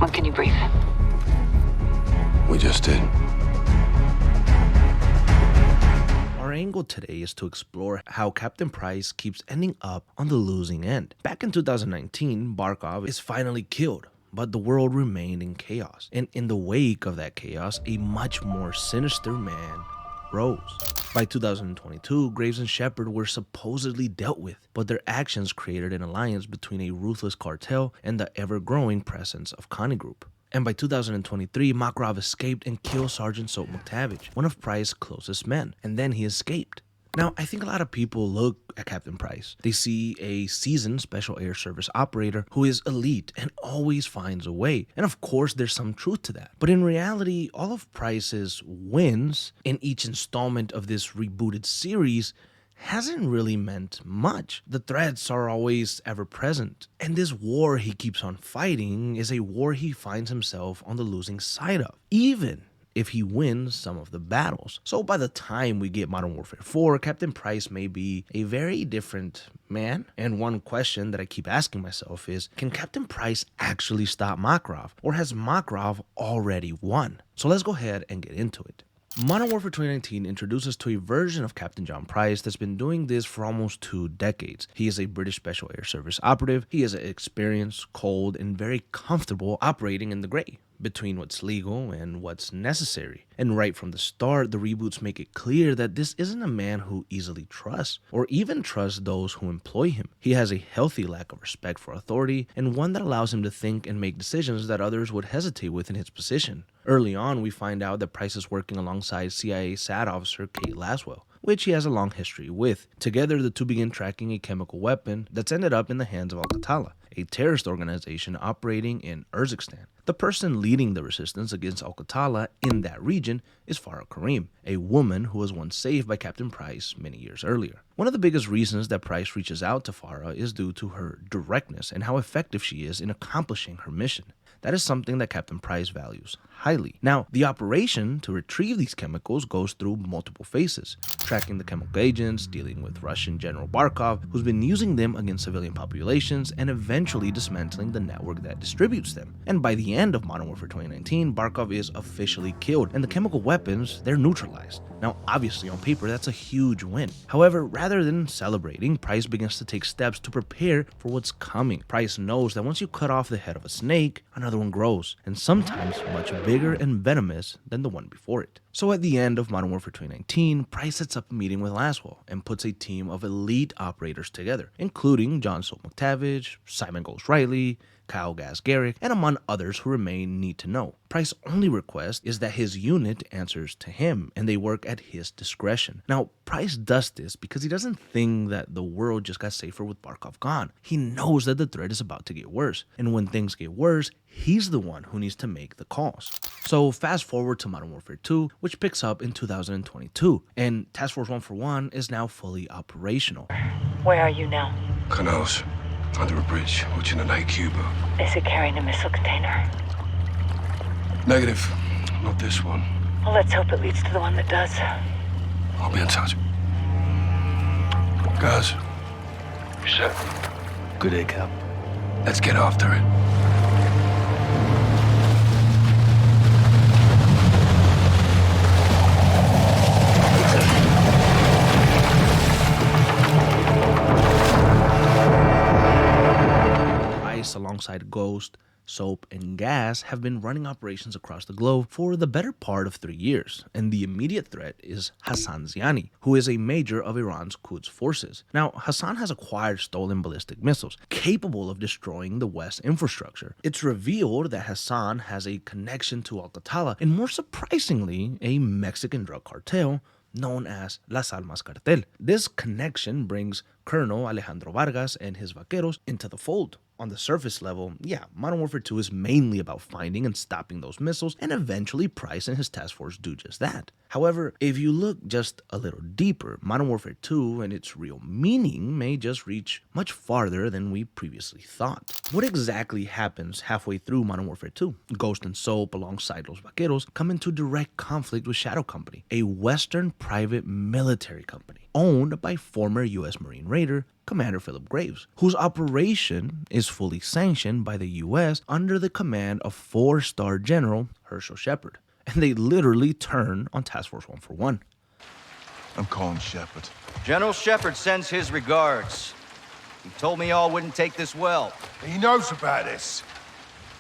long can you breathe? We just did. Our angle today is to explore how Captain Price keeps ending up on the losing end. Back in 2019, Barkov is finally killed, but the world remained in chaos. And in the wake of that chaos, a much more sinister man rose. By 2022, Graves and Shepard were supposedly dealt with, but their actions created an alliance between a ruthless cartel and the ever-growing presence of Connie Group. And by 2023, Makarov escaped and killed Sergeant Soap McTavish, one of Price's closest men, and then he escaped. Now, I think a lot of people look at Captain Price. They see a seasoned Special Air Service operator who is elite and always finds a way. And of course, there's some truth to that. But in reality, all of Price's wins in each installment of this rebooted series hasn't really meant much. The threats are always ever present. And this war he keeps on fighting is a war he finds himself on the losing side of, even if he wins some of the battles. So by the time we get Modern Warfare 4, Captain Price may be a very different man. And one question that I keep asking myself is, can Captain Price actually stop Makarov? Or has Makarov already won? So let's go ahead and get into it. Modern Warfare 2019 introduces us to a version of Captain John Price that's been doing this for almost 2 decades. He is a British Special Air Service operative. He is experienced, cold, and very comfortable operating in the gray between what's legal and what's necessary. And right from the start, the reboots make it clear that this isn't a man who easily trusts, or even trusts those who employ him. He has a healthy lack of respect for authority, and one that allows him to think and make decisions that others would hesitate with in his position. Early on, we find out that Price is working alongside CIA SAT officer Kate Laswell, which he has a long history with. Together, the two begin tracking a chemical weapon that's ended up in the hands of Al-Qatala, a terrorist organization operating in Urzikstan. The person leading the resistance against Al-Qatala in that region is Farah Karim, a woman who was once saved by Captain Price many years earlier. One of the biggest reasons that Price reaches out to Farah is due to her directness and how effective she is in accomplishing her mission. That is something that Captain Price values highly. Now, the operation to retrieve these chemicals goes through multiple phases, tracking the chemical agents, dealing with Russian General Barkov, who's been using them against civilian populations, and eventually dismantling the network that distributes them. And by the end of Modern Warfare 2019, Barkov is officially killed, and the chemical weapons, they're neutralized. Now, obviously, on paper, that's a huge win. However, rather than celebrating, Price begins to take steps to prepare for what's coming. Price knows that once you cut off the head of a snake, another one grows, and sometimes much bigger and venomous than the one before it. So at the end of Modern Warfare 2019, Price sets up a meeting with Laswell and puts a team of elite operators together, including John Soap McTavish, Simon Ghost Riley, Kyle Gas Garrick, and among others who remain need to know. Price's only request is that his unit answers to him and they work at his discretion. Now, Price does this because he doesn't think that the world just got safer with Barkov gone. He knows that the threat is about to get worse, and when things get worse, he's the one who needs to make the calls. So fast forward to Modern Warfare 2, which picks up in 2022, and Task Force 141 is now fully operational. Where are you now? Canals. Under a bridge, watching a night Cuba. Is it carrying a missile container? Negative. Not this one. Well, let's hope it leads to the one that does. I'll be in touch. Guys. You set? Good day, Cap. Let's get after it. Alongside Ghost, Soap, and Gas have been running operations across the globe for the better part of 3 years, and the immediate threat is Hassan Ziani, who is a major of Iran's Quds forces. Now, Hassan has acquired stolen ballistic missiles capable of destroying the West's infrastructure. It's revealed that Hassan has a connection to Al-Qatala, and more surprisingly, a Mexican drug cartel known as Las Almas Cartel. This connection brings Colonel Alejandro Vargas and his vaqueros into the fold. On the surface level, yeah, Modern Warfare 2 is mainly about finding and stopping those missiles, and eventually Price and his task force do just that. However, if you look just a little deeper, Modern Warfare 2 and its real meaning may just reach much farther than we previously thought. What exactly happens halfway through Modern Warfare 2? Ghost and Soap, alongside Los Vaqueros, come into direct conflict with Shadow Company, a Western private military company owned by former U.S. Marine operator, Commander Philip Graves, whose operation is fully sanctioned by the US under the command of 4-star General Herschel Shepard. And they literally turn on Task Force 141. I'm calling Shepard. General Shepard sends his regards. He told me y'all wouldn't take this well. He knows about this.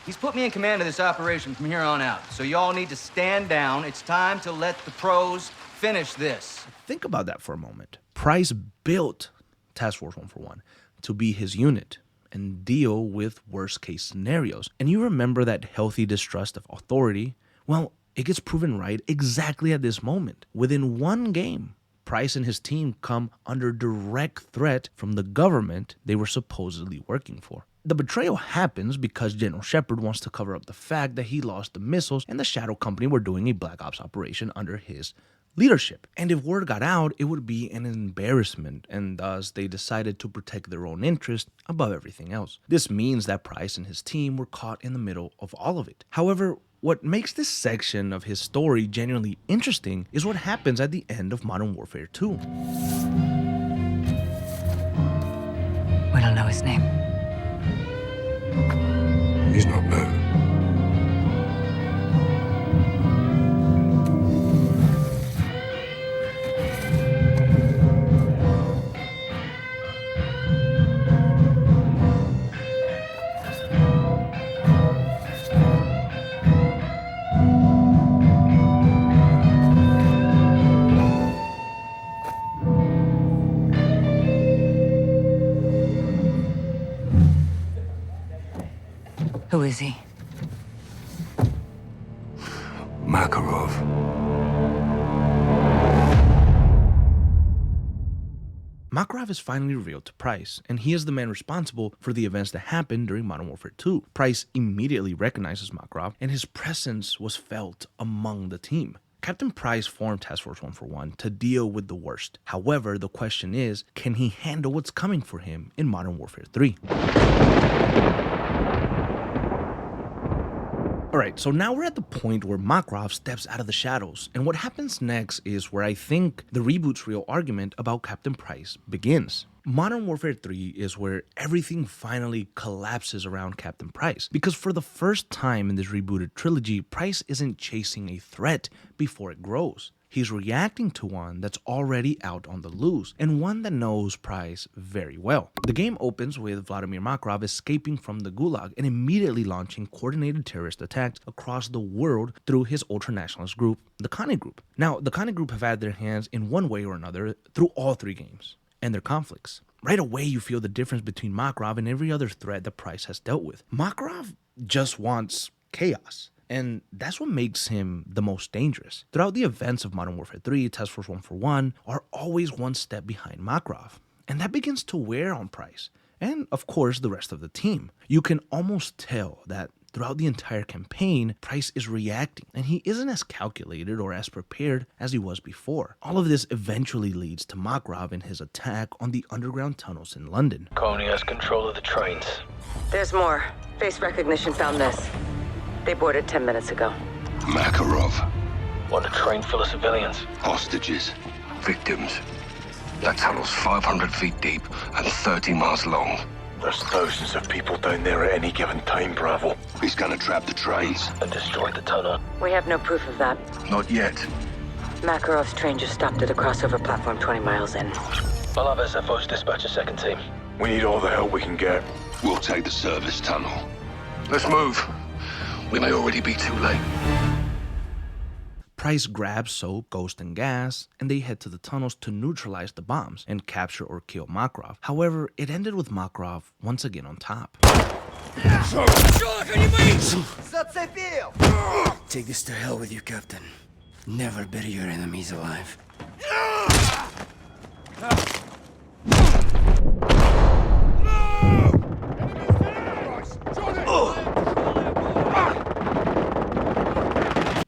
He's put me in command of this operation from here on out, so y'all need to stand down. It's time to let the pros finish this. Think about that for a moment. Price built Task Force 141 to be his unit and deal with worst-case scenarios. And you remember that healthy distrust of authority? Well, it gets proven right exactly at this moment. Within one game, Price and his team come under direct threat from the government they were supposedly working for. The betrayal happens because General Shepard wants to cover up the fact that he lost the missiles and the Shadow Company were doing a Black Ops operation under his leadership. And if word got out, it would be an embarrassment, and thus they decided to protect their own interest above everything else. This means that Price and his team were caught in the middle of all of it. However, what makes this section of his story genuinely interesting is what happens at the end of Modern Warfare 2. We don't know his name. He's not new. Who is he? Makarov. Makarov is finally revealed to Price, and he is the man responsible for the events that happened during Modern Warfare 2. Price immediately recognizes Makarov, and his presence was felt among the team. Captain Price formed Task Force 141 to deal with the worst. However, the question is, can he handle what's coming for him in Modern Warfare 3? Alright, so now we're at the point where Makarov steps out of the shadows, and what happens next is where I think the reboot's real argument about Captain Price begins. Modern Warfare 3 is where everything finally collapses around Captain Price, because for the first time in this rebooted trilogy, Price isn't chasing a threat before it grows. He's reacting to one that's already out on the loose, and one that knows Price very well. The game opens with Vladimir Makarov escaping from the Gulag and immediately launching coordinated terrorist attacks across the world through his ultranationalist group, the Kani Group. Now, the Kani Group have had their hands in one way or another through all 3 games and their conflicts. Right away, you feel the difference between Makarov and every other threat that Price has dealt with. Makarov just wants chaos. And that's what makes him the most dangerous. Throughout the events of Modern Warfare 3, Task Force 141 are always one step behind Makarov. And that begins to wear on Price, and of course the rest of the team. You can almost tell that throughout the entire campaign, Price is reacting, and he isn't as calculated or as prepared as he was before. All of this eventually leads to Makarov and his attack on the underground tunnels in London. Coney has control of the trains. There's more. Face recognition found this. They boarded 10 minutes ago. Makarov. Want a train full of civilians? Hostages. Victims. That tunnel's 500 feet deep and 30 miles long. There's thousands of people down there at any given time, Bravo. He's gonna trap the trains. And destroy the tunnel? We have no proof of that. Not yet. Makarov's train just stopped at a crossover platform 20 miles in. I'll have SFOs dispatch a second team. We need all the help we can get. We'll take the service tunnel. Let's move. We may already be too late. Price grabs Soap, Ghost, and Gas, and they head to the tunnels to neutralize the bombs and capture or kill Makarov. However, it ended with Makarov once again on top. Take this to hell with you, Captain. Never bury your enemies alive.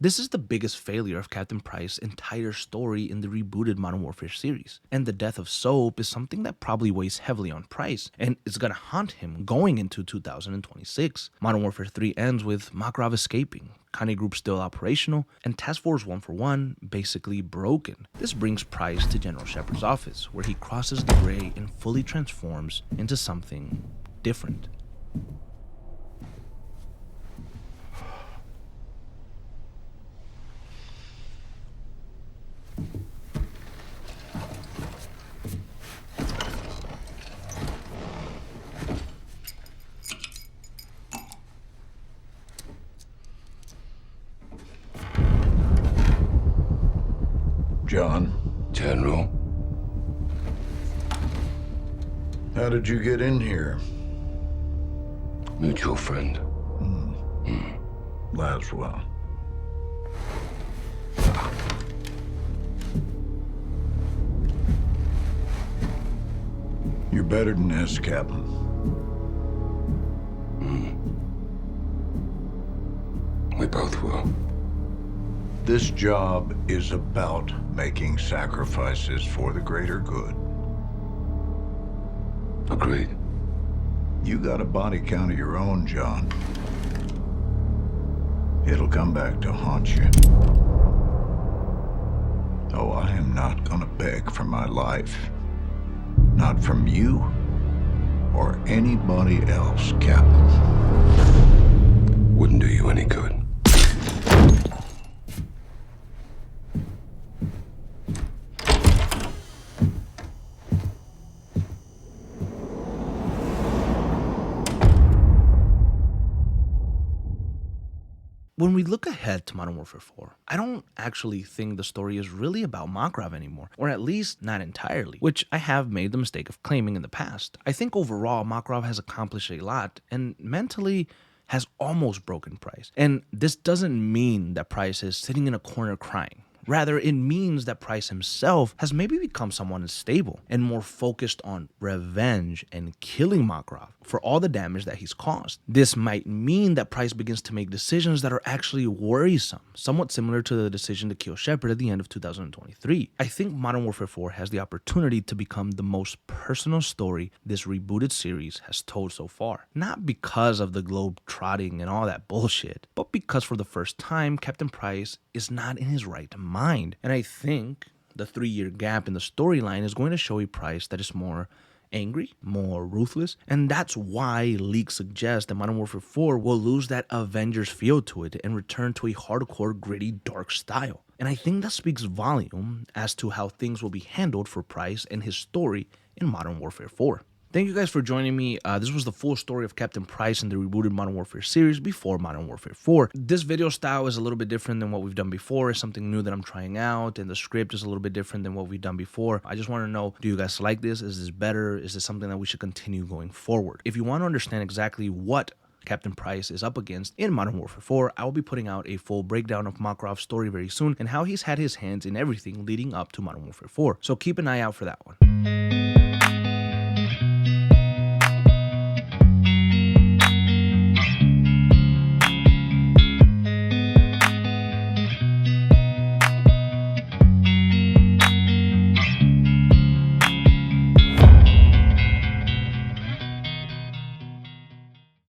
This is the biggest failure of Captain Price's entire story in the rebooted Modern Warfare series, and the death of Soap is something that probably weighs heavily on Price, and is gonna haunt him going into 2026. Modern Warfare 3 ends with Makarov escaping, Connie Group still operational, and Task Force 141 basically broken. This brings Price to General Shepard's office, where he crosses the gray and fully transforms into something different. John, General, how did you get in here? mutual friend. Laswell. You're better than this, Captain. We both will. This job is about making sacrifices for the greater good. Agreed. You got a body count of your own, John. It'll come back to haunt you. Oh, I am not gonna beg for my life. Not from you or anybody else, Captain. Wouldn't do you any good. When we look ahead to Modern Warfare 4, I don't actually think the story is really about Makarov anymore, or at least not entirely, which I have made the mistake of claiming in the past. I think overall Makarov has accomplished a lot, and mentally has almost broken Price. And this doesn't mean that Price is sitting in a corner crying. Rather, it means that Price himself has maybe become someone unstable and more focused on revenge and killing Makarov for all the damage that he's caused. This might mean that Price begins to make decisions that are actually worrisome, somewhat similar to the decision to kill Shepard at the end of 2023. I think Modern Warfare 4 has the opportunity to become the most personal story this rebooted series has told so far. Not because of the globe trotting and all that bullshit, but because for the first time, Captain Price is not in his right mind. And I think the 3-year gap in the storyline is going to show a Price that is more angry, more ruthless, and that's why leaks suggest that Modern Warfare 4 will lose that Avengers feel to it and return to a hardcore, gritty, dark style. And I think that speaks volume as to how things will be handled for Price and his story in Modern Warfare 4. Thank you guys for joining me. This was the full story of Captain Price in the rebooted Modern Warfare series before Modern Warfare 4. This video style is a little bit different than what we've done before. It's something new that I'm trying out, and the script is a little bit different than what we've done before. I just want to know, do you guys like this? Is this better? Is this something that we should continue going forward? If you want to understand exactly what Captain Price is up against in Modern Warfare 4, I will be putting out a full breakdown of Makarov's story very soon and how he's had his hands in everything leading up to Modern Warfare 4. So keep an eye out for that one.